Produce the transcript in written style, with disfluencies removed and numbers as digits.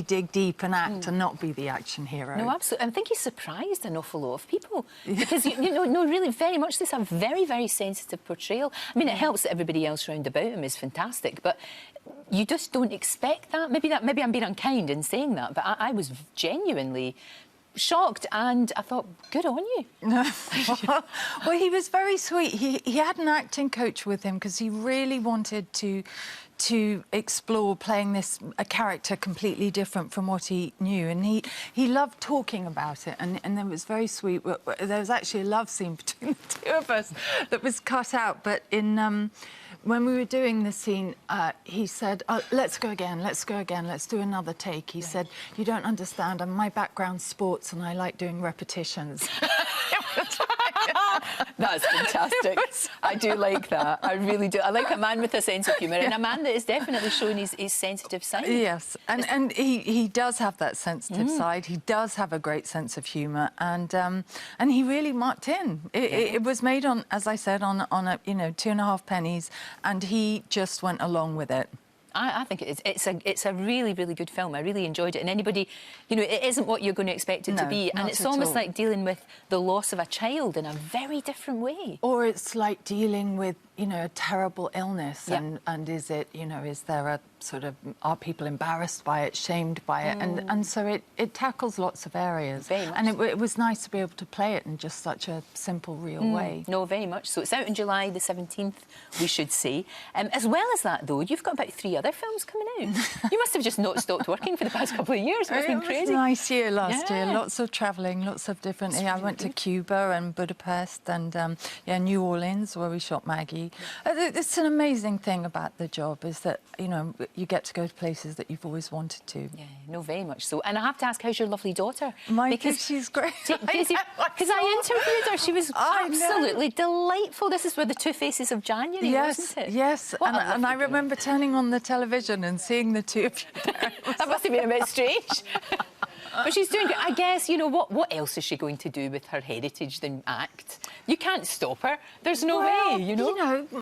dig deep and act and not be the action hero. No, absolutely. I think he surprised an awful lot of people because, really, very much this a very, very sensitive portrayal. I mean, it helps that everybody else round about him is fantastic, but you just don't expect that. Maybe I'm being unkind in saying that, but I was genuinely shocked, and I thought, good on you. Well, he was very sweet. He had an acting coach with him because he really wanted to explore playing a character completely different from what he knew, and he loved talking about it, and it was very sweet. There was actually a love scene between the two of us that was cut out, but when we were doing the scene, he said, let's go again, let's do another take. He said, you don't understand, my background's sports and I like doing repetitions. That's fantastic. I do like that. I really do. I like a man with a sense of humour, and a man that is definitely showing his sensitive side. Yes, and he does have that sensitive side. He does have a great sense of humour, and he really mucked in. It was made on, as I said, on a 2.5 pennies, and he just went along with it. I think it's a really, really good film. I really enjoyed it. And anybody, it isn't what you're going to expect it to be. And it's almost like dealing with the loss of a child in a very different way. Or it's like dealing with, a terrible illness. Yep. And is it, is there a sort of, are people embarrassed by it, shamed by it? And so it tackles lots of areas. Very much and it was nice to be able to play it in just such a simple, real way. No, very much so. It's out on July the 17th, we should say. As well as that, though, you've got about 3 other films coming out. You must have just not stopped working for the past couple of years. It must have been crazy. It was a nice year last year. Lots of travelling, lots of different... I went to Cuba and Budapest and, New Orleans, where we shot Maggie. It's an amazing thing about the job is that, you get to go to places that you've always wanted to. Yeah, no, very much so. And I have to ask, how's your lovely daughter? She's great. Because I interviewed her. She was absolutely delightful. This is where the 2 faces of January, wasn't it? Yes, and I remember turning on the television and seeing the two of you there. That must have been a bit strange. But she's doing good. I guess, what else is she going to do with her heritage than act? You can't stop her. There's no way,